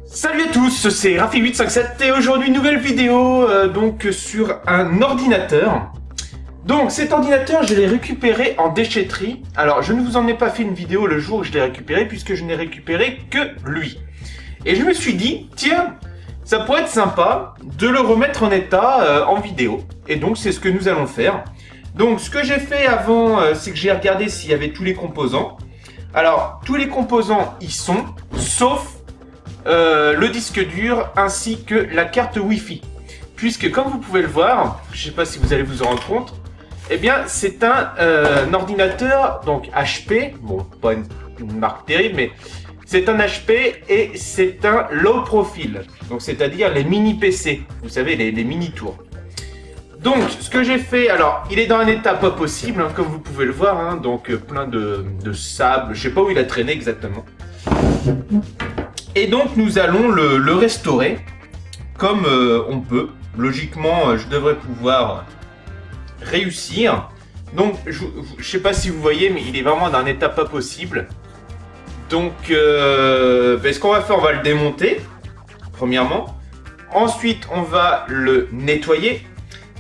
Salut à tous, c'est Rafi857 et aujourd'hui nouvelle vidéo donc sur un ordinateur. Donc cet ordinateur je l'ai récupéré en déchetterie. Alors je ne vous en ai pas fait une vidéo le jour où je l'ai récupéré puisque je n'ai récupéré que lui. Et je me suis dit, tiens, ça pourrait être sympa de le remettre en état en vidéo. Et donc c'est ce que nous allons faire. Donc ce que j'ai fait avant, c'est que j'ai regardé s'il y avait tous les composants. Alors tous les composants y sont, sauf le disque dur ainsi que la carte Wi-Fi. Puisque comme vous pouvez le voir, je ne sais pas si vous allez vous en rendre compte, eh bien c'est un ordinateur donc HP, bon pas une marque terrible mais c'est un HP et c'est un low profile, donc c'est-à-dire les mini PC, vous savez les mini tours. Donc ce que j'ai fait, alors il est dans un état pas possible hein, comme vous pouvez le voir, hein, donc plein de sable, je sais pas où il a traîné exactement. Et donc nous allons le restaurer comme on peut. Logiquement, je devrais pouvoir réussir. Donc je sais pas si vous voyez, mais il est vraiment dans un état pas possible. Donc ce qu'on va faire, on va le démonter, premièrement. Ensuite, on va le nettoyer.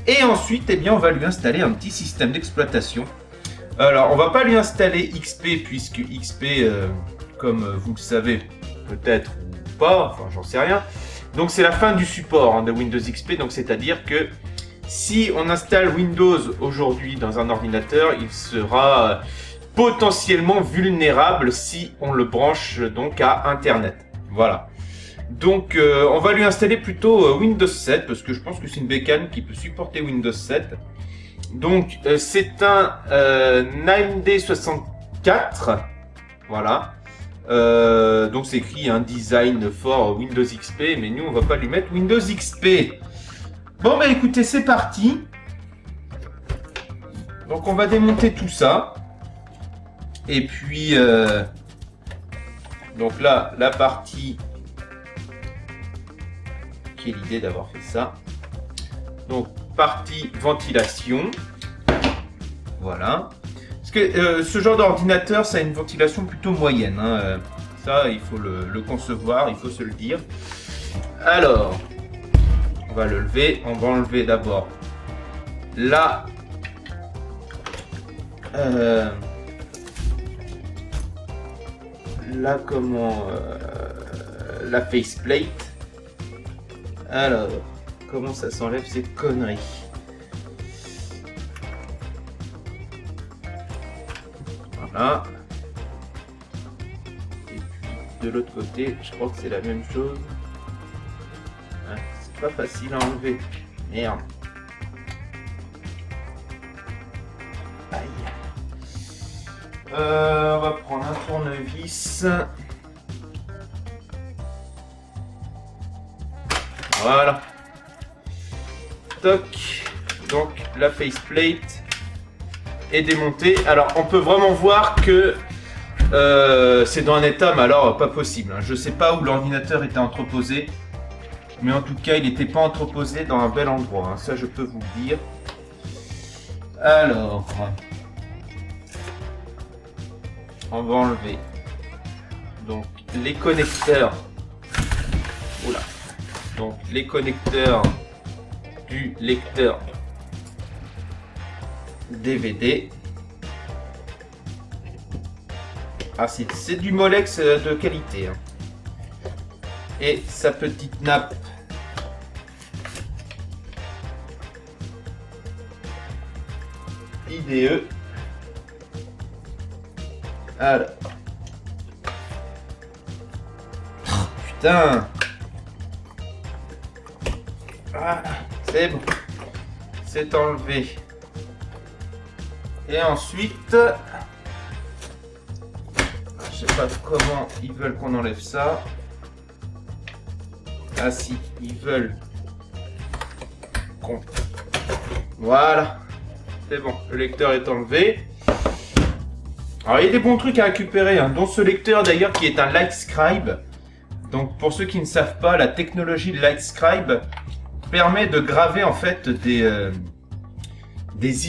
Et ensuite, eh bien, on va lui installer un petit système d'exploitation. Alors, on va pas lui installer XP, puisque XP, comme vous le savez, peut-être ou pas, enfin j'en sais rien. Donc c'est la fin du support hein, de Windows XP, donc c'est-à-dire que si on installe Windows aujourd'hui dans un ordinateur, il sera potentiellement vulnérable si on le branche donc à Internet. Voilà. Donc on va lui installer plutôt Windows 7, parce que je pense que c'est une bécane qui peut supporter Windows 7. Donc c'est un AMD 64, voilà. Donc c'est écrit un design for Windows XP, mais nous on va pas lui mettre Windows XP. Bon bah écoutez, c'est parti. Donc on va démonter tout ça. Et puis donc là la partie, quelle idée d'avoir fait ça. Donc partie ventilation. Voilà. Parce que ce genre d'ordinateur, ça a une ventilation plutôt moyenne. Hein. Ça, il faut le concevoir, il faut se le dire. Alors, on va le lever. On va enlever d'abord la la faceplate. Alors, comment ça s'enlève ces conneries? Voilà. Et puis de l'autre côté, je crois que c'est la même chose. Hein, c'est pas facile à enlever. Merde. Aïe. On va prendre un tournevis. Voilà. Toc. Donc la faceplate est démonté. Alors on peut vraiment voir que c'est dans un état, mais alors pas possible. Hein. Je sais pas où l'ordinateur était entreposé, mais en tout cas il n'était pas entreposé dans un bel endroit. Hein. Ça je peux vous le dire. Alors, on va enlever donc les connecteurs. Oula. Donc les connecteurs du lecteur DVD. Ah, c'est du Molex de qualité. Hein. Et sa petite nappe IDE. Alors. Oh, putain. Ah, c'est bon. C'est enlevé. Et ensuite, je sais pas comment ils veulent qu'on enlève ça. Ah si, ils veulent qu'on... Voilà. C'est bon, le lecteur est enlevé. Alors il y a des bons trucs à récupérer, hein, dont ce lecteur d'ailleurs qui est un Lightscribe. Donc pour ceux qui ne savent pas, la technologie de Lightscribe permet de graver en fait des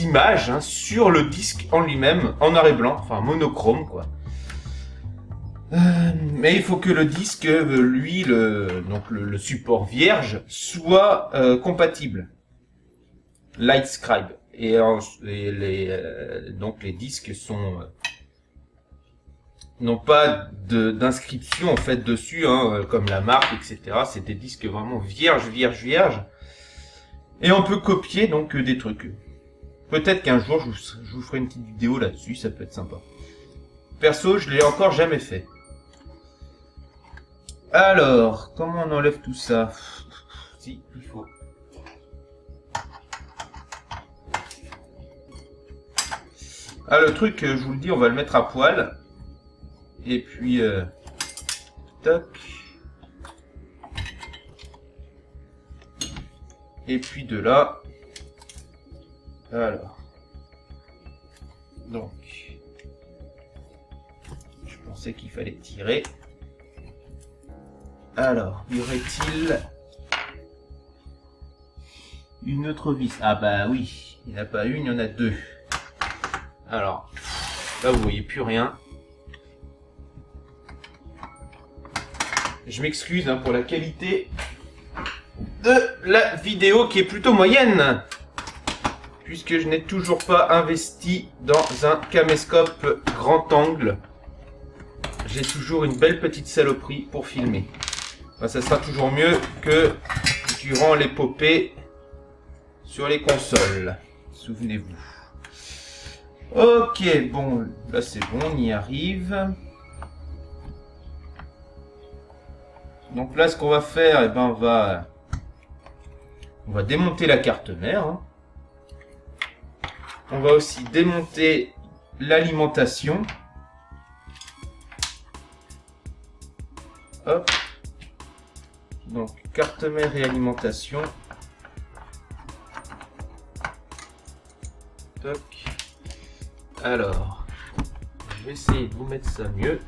images hein, sur le disque en lui-même, en noir et blanc, enfin monochrome quoi. Mais il faut que le disque, lui, le support vierge, soit compatible. Lightscribe. Donc les disques sont n'ont pas d'inscription en fait dessus, hein, comme la marque, etc. C'est des disques vraiment vierges. Et on peut copier donc des trucs. Peut-être qu'un jour je vous ferai une petite vidéo là-dessus, ça peut être sympa. Perso, je l'ai encore jamais fait. Alors, comment on enlève tout ça? Si, il faut. Ah, le truc, je vous le dis, on va le mettre à poil. Et puis, toc. Et puis de là. Alors. Donc. Je pensais qu'il fallait tirer. Alors, y aurait-il une autre vis? Ah bah oui, il n'y en a pas une, il y en a deux. Alors, là vous voyez plus rien. Je m'excuse pour la qualité de la vidéo qui est plutôt moyenne. Puisque je n'ai toujours pas investi dans un caméscope grand angle. J'ai toujours une belle petite saloperie pour filmer. Enfin, ça sera toujours mieux que durant l'épopée sur les consoles. Souvenez-vous. Ok, bon, là c'est bon, on y arrive. Donc là, ce qu'on va faire, eh ben, on va démonter la carte mère. Hein. On va aussi démonter l'alimentation. Hop. Donc, carte mère et alimentation. Toc. Alors, je vais essayer de vous mettre ça mieux.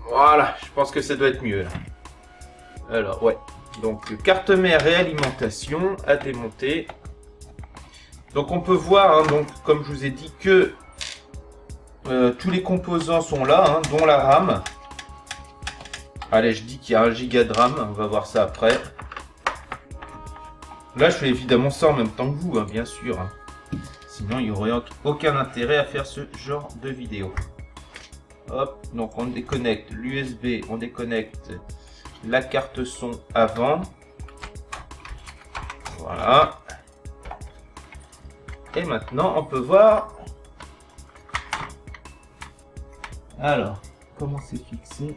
Voilà, je pense que ça doit être mieux là. Alors, ouais. Donc, carte mère et alimentation à démonter. Donc, on peut voir, hein, donc, comme je vous ai dit, que tous les composants sont là, hein, dont la RAM. Allez, je dis qu'il y a 1 giga de RAM, on va voir ça après. Là, je fais évidemment ça en même temps que vous, hein, bien sûr. Hein. Sinon, il n'y aurait aucun intérêt à faire ce genre de vidéo. Hop, donc on déconnecte l'USB, on déconnecte la carte son avant. Voilà. Et maintenant, on peut voir. Alors, comment c'est fixé?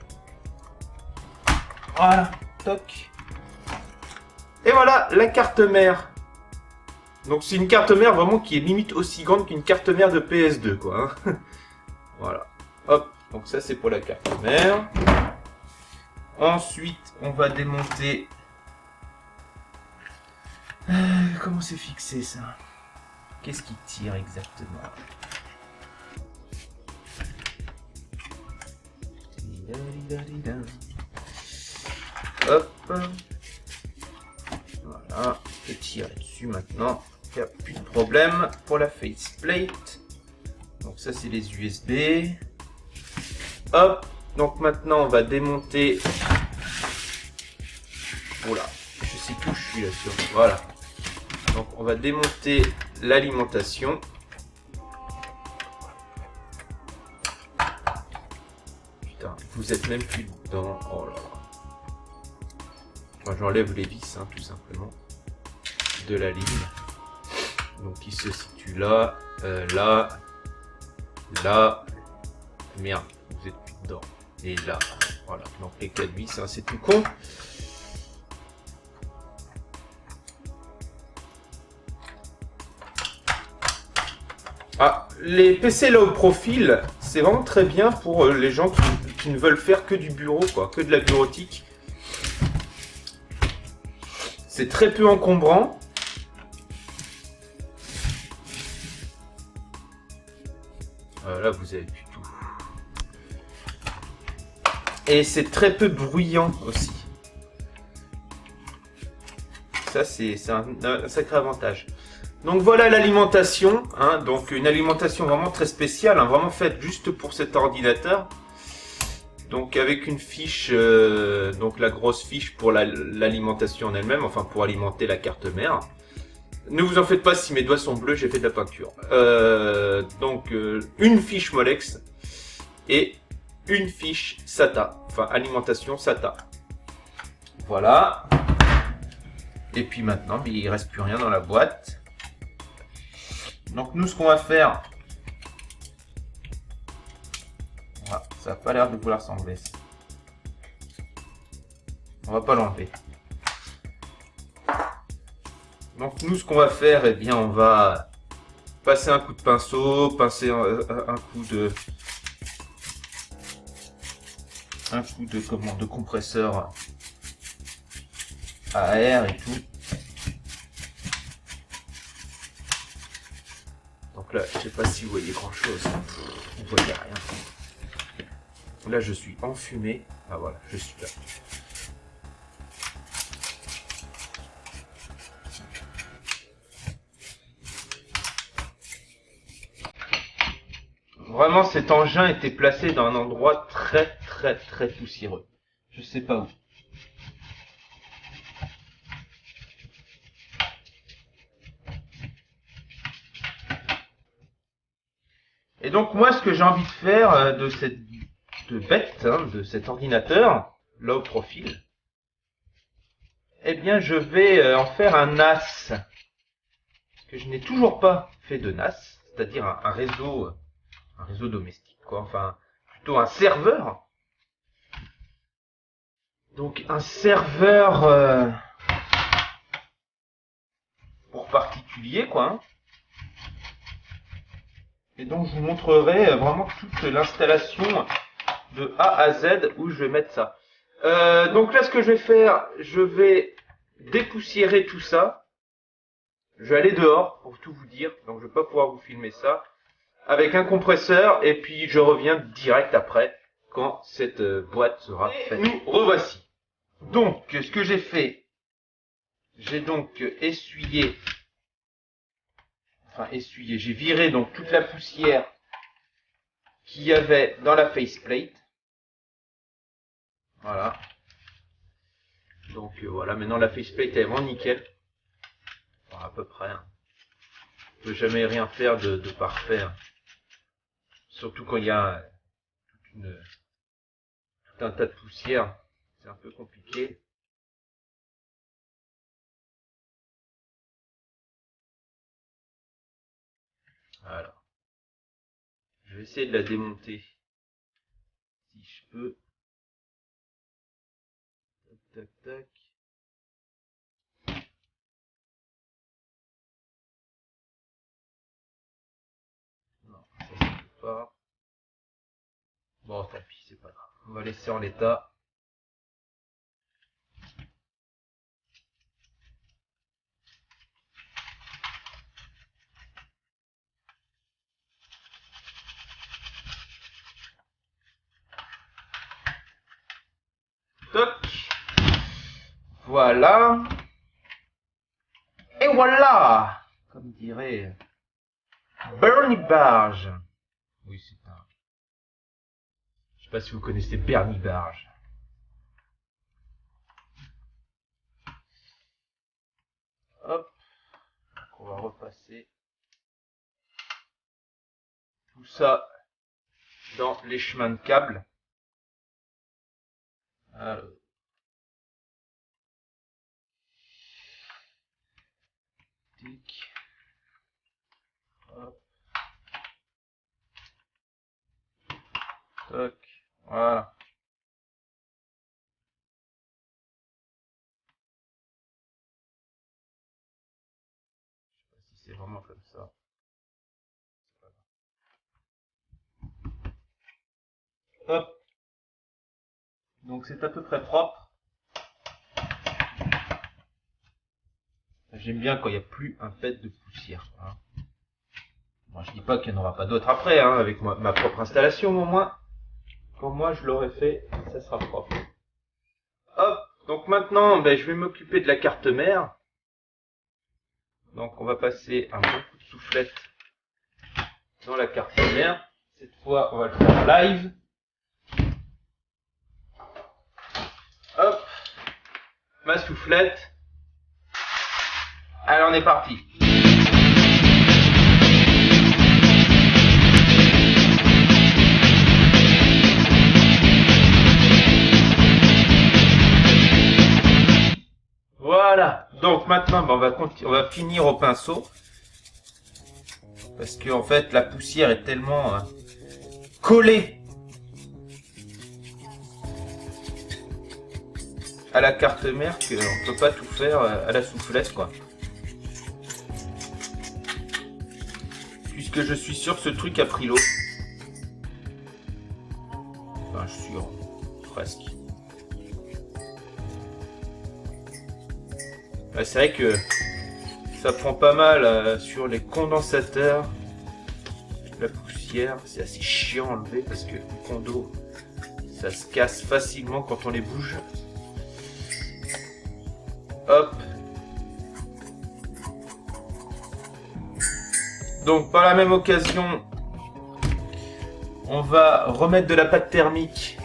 Voilà, toc. Et voilà, la carte mère. Donc c'est une carte mère vraiment qui est limite aussi grande qu'une carte mère de PS2, quoi. Hein. Voilà. Hop, donc ça c'est pour la carte mère. Ensuite, on va démonter... comment c'est fixé ça? Qu'est-ce qui tire exactement? Hop. Voilà, je peux tirer dessus maintenant. Il n'y a plus de problème pour la faceplate. Donc ça c'est les USB. Hop. Donc maintenant on va démonter. Oula, je sais plus où je suis là sur. Voilà. Donc on va démonter l'alimentation. Putain, vous êtes même plus dedans. Oh là là. Enfin, j'enlève les vis, hein, tout simplement, de la ligne. Donc il se situe là, là, là. Merde, vous êtes plus dedans. Et là, voilà. Donc les 4 vis, hein, c'est tout con. Ah, les PC low profile, c'est vraiment très bien pour les gens qui ne veulent faire que du bureau, quoi, que de la bureautique. C'est très peu encombrant. Là, vous avez plus tout. Et c'est très peu bruyant aussi. Ça, c'est un sacré avantage. Donc voilà l'alimentation, hein, donc une alimentation vraiment très spéciale, hein, vraiment faite juste pour cet ordinateur. Donc avec une fiche, donc la grosse fiche pour l'alimentation en elle-même, enfin pour alimenter la carte mère. Ne vous en faites pas si mes doigts sont bleus, j'ai fait de la peinture. Donc une fiche Molex et une fiche SATA, enfin alimentation SATA. Voilà. Et puis maintenant, il ne reste plus rien dans la boîte. Donc nous, ce qu'on va faire, voilà, ça n'a pas l'air de vouloir s'enlever. On va pas l'enlever. Donc nous, ce qu'on va faire, eh bien, on va passer un coup de pinceau, pincer un coup de de compresseur à air et tout. Donc là, je sais pas si vous voyez grand chose. Vous voyez rien. Là, je suis enfumé. Ah voilà, je suis là. Vraiment, cet engin était placé dans un endroit très poussiéreux. Je sais pas où. Et donc moi, ce que j'ai envie de faire de cette bête, hein, de cet ordinateur, là au profil, eh bien je vais en faire un NAS. Parce que je n'ai toujours pas fait de NAS, c'est-à-dire un réseau domestique, quoi. Enfin, plutôt un serveur. Donc un serveur pour particulier, quoi. Hein. Et donc je vous montrerai vraiment toute l'installation de A à Z où je vais mettre ça. Donc là, ce que je vais faire, je vais dépoussiérer tout ça. Je vais aller dehors pour tout vous dire, donc je vais pas pouvoir vous filmer ça. Avec un compresseur, et puis je reviens direct après, quand cette boîte sera faite. Nous revoici. Donc, ce que j'ai fait, j'ai donc essuyé, j'ai viré donc toute la poussière qu'il y avait dans la faceplate. Voilà. Donc voilà, maintenant la faceplate est vraiment nickel. Enfin, à peu près. Hein. On peut jamais rien faire de parfait. Hein. Surtout quand il y a tout un tas de poussière. C'est un peu compliqué. Alors. Je vais essayer de la démonter. Si je peux. Tac, tac, tac. Non, ça se peut pas. Bon, tant pis, c'est pas grave. On va laisser en l'état. Toc. Voilà. Et voilà. Comme dirait Bernie Barge. Oui, c'est un... Je sais pas si vous connaissez Bernie Barge. Hop. Donc on va repasser tout ça dans les chemins de câbles. Alors. Tic. Hop. Toc. Voilà. Je sais pas si c'est vraiment comme ça. Hop. Donc c'est à peu près propre. J'aime bien quand il n'y a plus un pet de poussière. Hein. Bon, je dis pas qu'il n'y en aura pas d'autres après, hein, avec ma propre installation au moins. Quand moi je l'aurai fait, ça sera propre. Hop, donc maintenant je vais m'occuper de la carte mère. Donc on va passer un bon coup de soufflette dans la carte mère. Cette fois, on va le faire live. Hop, ma soufflette. Allez, on est parti. Voilà. Donc maintenant, on va finir au pinceau. Parce que en fait, la poussière est tellement collée à la carte mère qu'on ne peut pas tout faire à la soufflette, quoi. Puisque je suis sûr que ce truc a pris l'eau. Enfin, je suis sûr, presque. Ouais, c'est vrai que ça prend pas mal sur les condensateurs. La poussière, c'est assez chiant à enlever parce que les condos, ça se casse facilement quand on les bouge. Hop. Donc par la même occasion, on va remettre de la pâte thermique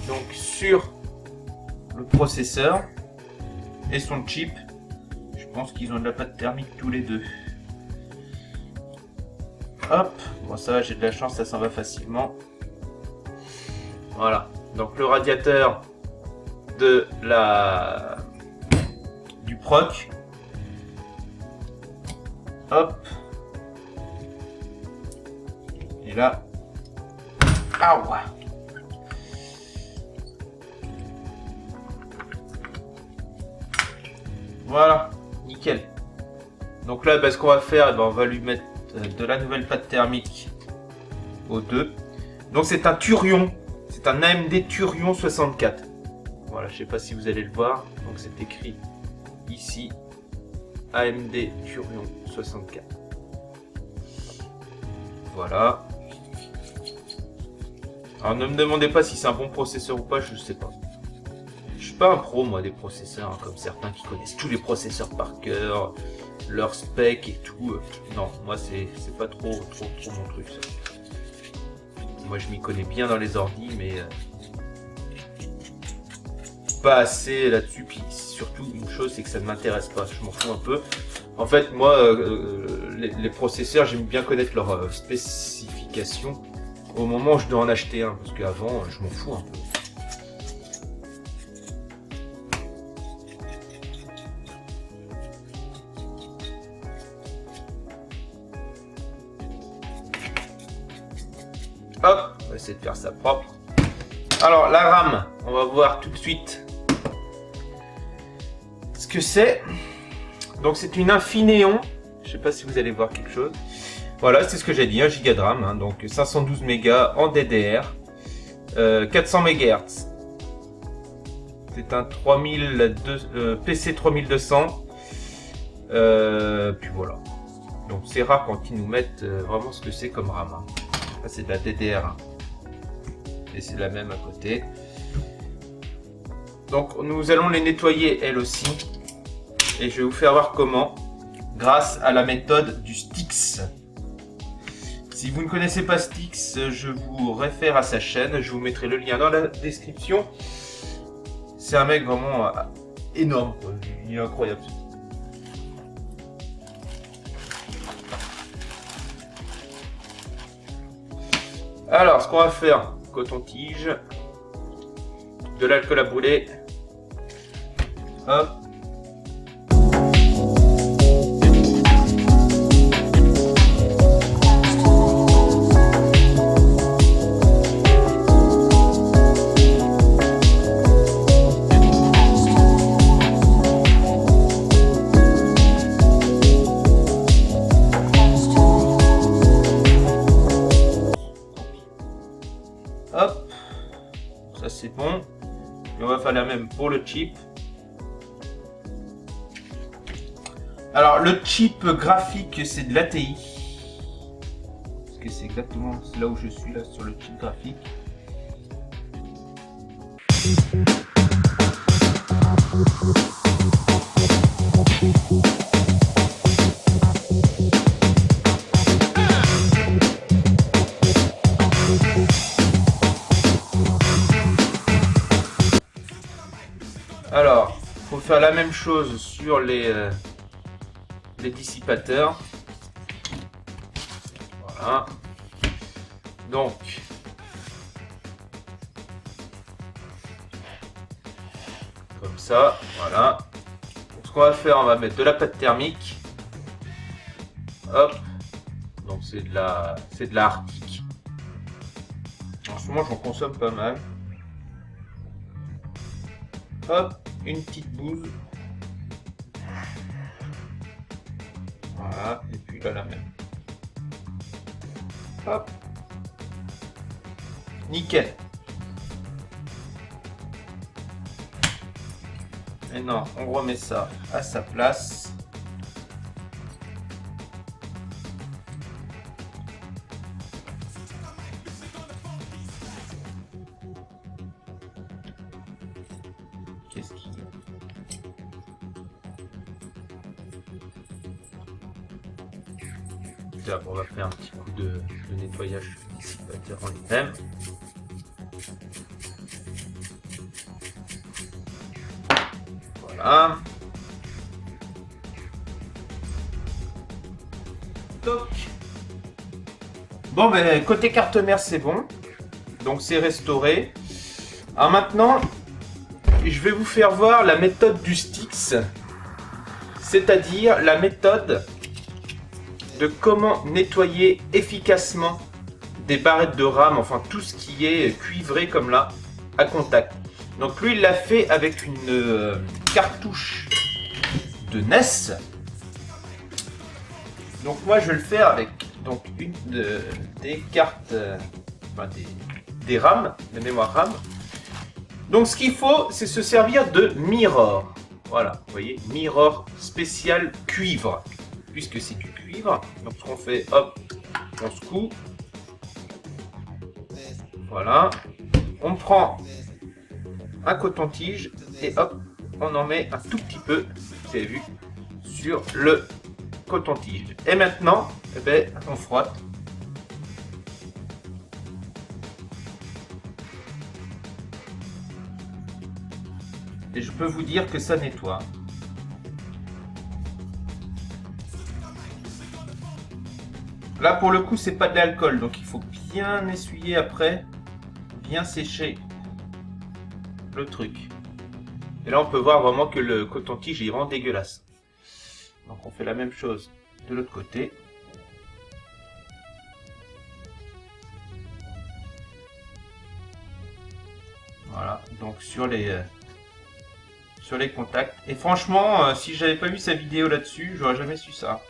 donc sur le processeur et son chip. Je pense qu'ils ont de la pâte thermique tous les deux. Hop, bon ça va, j'ai de la chance, ça s'en va facilement. Voilà, donc le radiateur du proc. Hop. Et là. Ah ouais. Voilà, nickel. Donc là, ce qu'on va faire, on va lui mettre de la nouvelle pâte thermique aux deux. Donc c'est un Turion, c'est un AMD Turion 64. Voilà, je sais pas si vous allez le voir. Donc c'est écrit ici AMD Turion 64. Voilà. Alors ne me demandez pas si c'est un bon processeur ou pas, je sais pas. Je suis pas un pro moi des processeurs, hein, comme certains qui connaissent tous les processeurs par cœur, leurs specs et tout. Non, moi c'est pas trop mon truc ça. Moi je m'y connais bien dans les ordis, mais pas assez là-dessus. Puis surtout une chose, c'est que ça ne m'intéresse pas. Je m'en fous un peu. En fait, moi, les processeurs, j'aime bien connaître leurs spécifications au moment où je dois en acheter un, parce qu'avant, je m'en fous un peu. Hop, on va essayer de faire ça propre. Alors la RAM, on va voir tout de suite ce que c'est. Donc c'est une Infineon, je sais pas si vous allez voir quelque chose. Voilà, c'est ce que j'ai dit, 1 Go de RAM, hein, donc 512 mégas en DDR, 400 MHz. C'est un PC 3200. Puis voilà. Donc c'est rare quand ils nous mettent vraiment ce que c'est comme RAM. Hein. Là c'est de la DDR1. Et c'est la même à côté. Donc nous allons les nettoyer elles aussi. Et je vais vous faire voir comment, grâce à la méthode du Stix. Si vous ne connaissez pas Stix, je vous réfère à sa chaîne. Je vous mettrai le lien dans la description. C'est un mec vraiment énorme, quoi. Il est incroyable. Alors, ce qu'on va faire, coton-tige, de l'alcool à brûler, hop. Hop, ça c'est bon. Et on va faire la même pour le chip. Alors le chip graphique c'est de l'ATI. Parce que c'est exactement là où je suis là sur le chip graphique. Alors, faut faire la même chose sur les dissipateurs. Voilà. Donc, comme ça, voilà. Donc, ce qu'on va faire, on va mettre de la pâte thermique. Hop. Donc c'est de la Arctic. En ce moment, j'en consomme pas mal. Hop, une petite bouse. Voilà, et puis là la même. Hop. Nickel. Maintenant, on remet ça à sa place. Qu'est-ce qu'il y a? On va faire un petit coup de nettoyage du dissipateur en lui-même. Voilà. Toc. Bon, ben, côté carte mère, c'est bon. Donc, c'est restauré. Alors maintenant, je vais vous faire voir la méthode du Styx. C'est-à-dire la méthode de comment nettoyer efficacement des barrettes de RAM, enfin tout ce qui est cuivré comme là, à contact. Donc lui, il l'a fait avec une cartouche de NES. Donc moi, je vais le faire avec donc des cartes, enfin des RAM, de mémoire RAM. Donc ce qu'il faut, c'est se servir de mirror. Voilà, vous voyez, mirror spécial cuivre, puisque c'est du cuivre. Donc ce qu'on fait, hop, on secoue. Voilà, on prend un coton-tige et hop, on en met un tout petit peu, vous avez vu, sur le coton-tige. Et maintenant, eh ben, on frotte. Et je peux vous dire que ça nettoie. Là, pour le coup, c'est pas de l'alcool, donc il faut bien essuyer après, bien sécher le truc. Et là, on peut voir vraiment que le coton-tige est vraiment dégueulasse. Donc, on fait la même chose de l'autre côté. Voilà, donc sur les contacts. Et franchement, si j'avais pas vu sa vidéo là-dessus, j'aurais jamais su ça.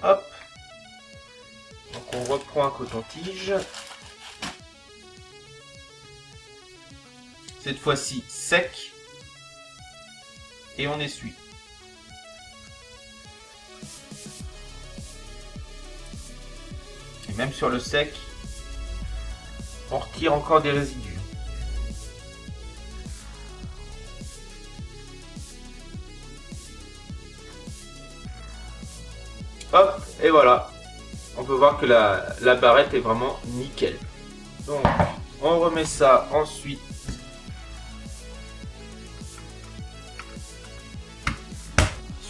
Hop. Donc on reprend un coton-tige. Cette fois-ci sec. Et on essuie. Et même sur le sec, on retire encore des résidus. Hop, et voilà. On peut voir que la barrette est vraiment nickel. Donc, on remet ça ensuite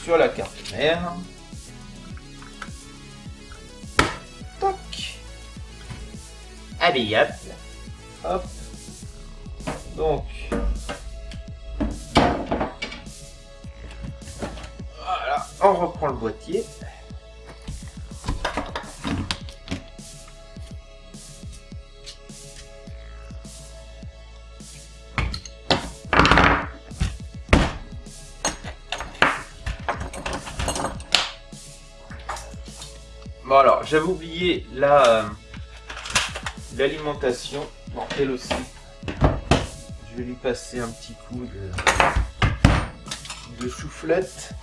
sur la carte mère. Toc. Allez, hop. Hop. Donc, voilà, on reprend le boîtier. Bon alors, j'avais oublié l'alimentation. Bon, elle aussi. Je vais lui passer un petit coup de chouflette.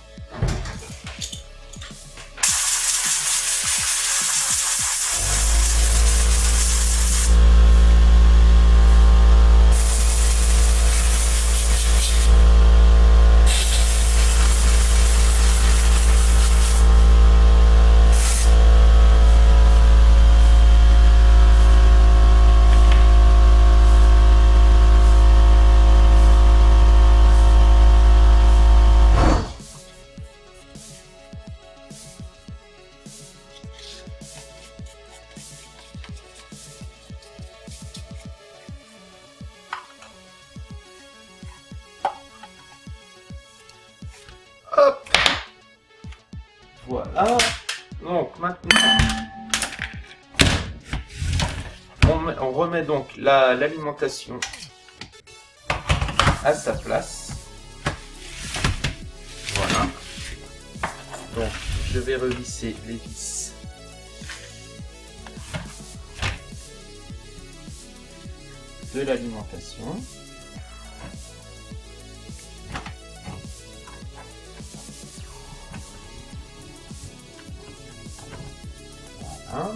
Ah, donc maintenant, on remet donc l'alimentation à sa place. Voilà. Donc, je vais revisser les vis de l'alimentation. Voilà.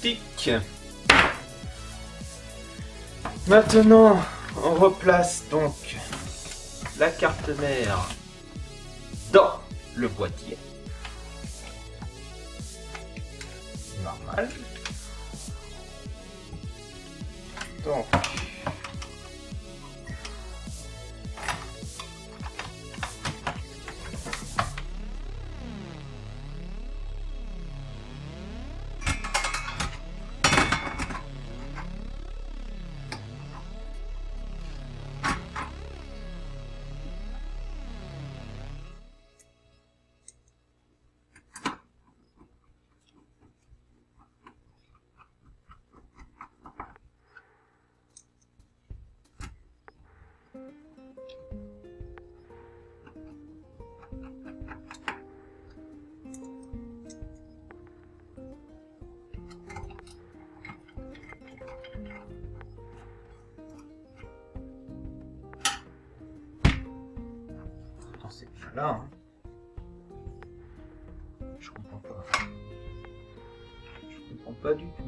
Tic. Maintenant, on replace donc la carte mère dans le boîtier. Normal. Donc, c'est pas là. Hein. Je comprends pas. Je comprends pas du tout.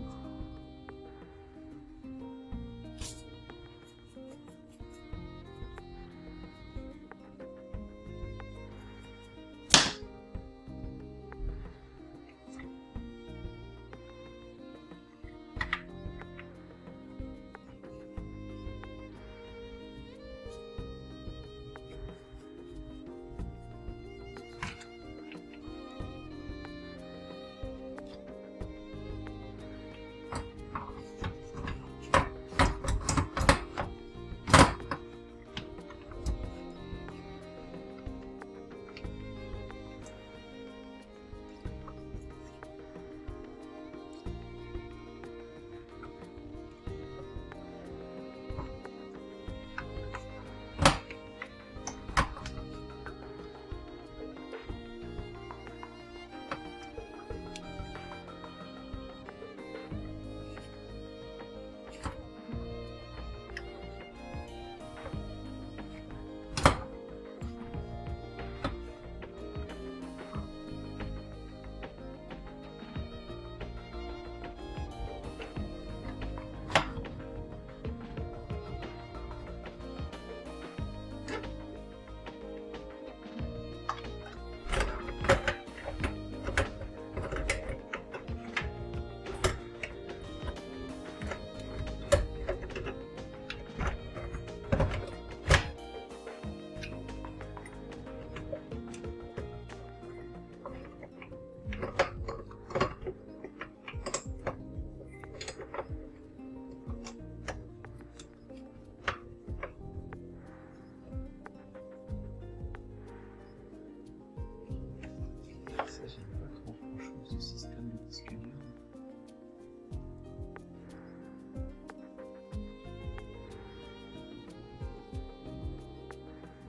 Ça, j'aime pas trop franchement ce système de disque dur.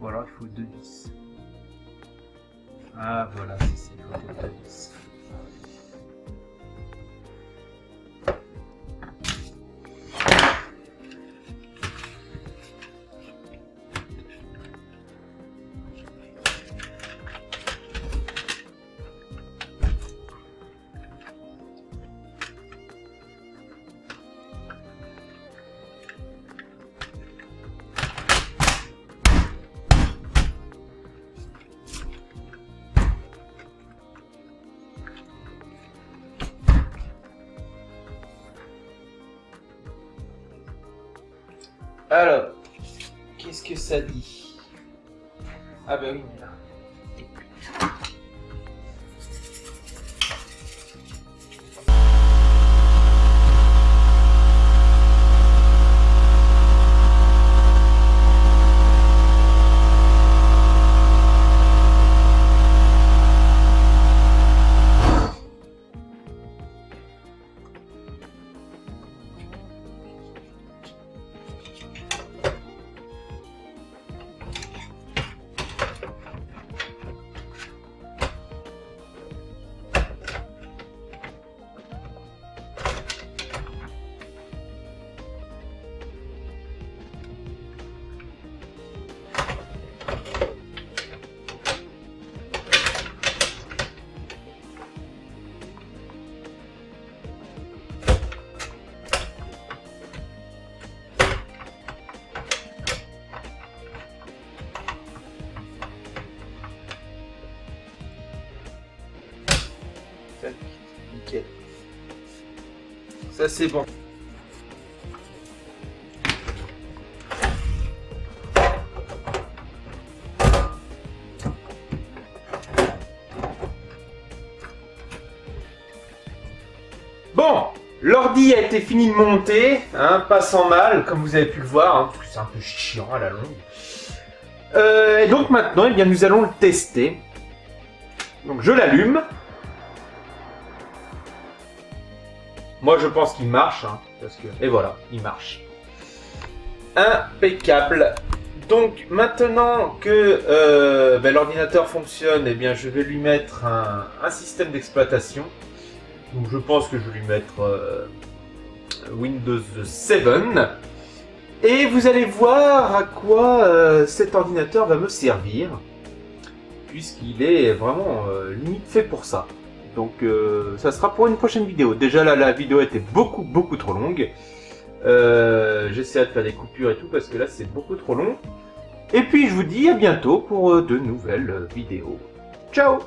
Ou alors il faut 2 vis. Ah voilà, c'est ça, il faut 2 vis. Alors, qu'est-ce que ça dit? Ah bah oui, là. Nickel. Ça c'est bon. Bon, l'ordi a été fini de monter, hein, pas sans mal, comme vous avez pu le voir, hein, parce que c'est un peu chiant à la longue. Et donc maintenant, eh bien, nous allons le tester. Donc je l'allume. Moi je pense qu'il marche, hein, parce que... Et voilà, il marche. Impeccable. Donc maintenant que l'ordinateur fonctionne, eh bien je vais lui mettre un système d'exploitation. Donc je pense que je vais lui mettre Windows 7. Et vous allez voir à quoi cet ordinateur va me servir. Puisqu'il est vraiment limite fait pour ça. Donc ça sera pour une prochaine vidéo. Déjà là la vidéo était beaucoup trop longue. J'essaierai de faire des coupures et tout parce que là c'est beaucoup trop long. Et puis je vous dis à bientôt pour de nouvelles vidéos. Ciao!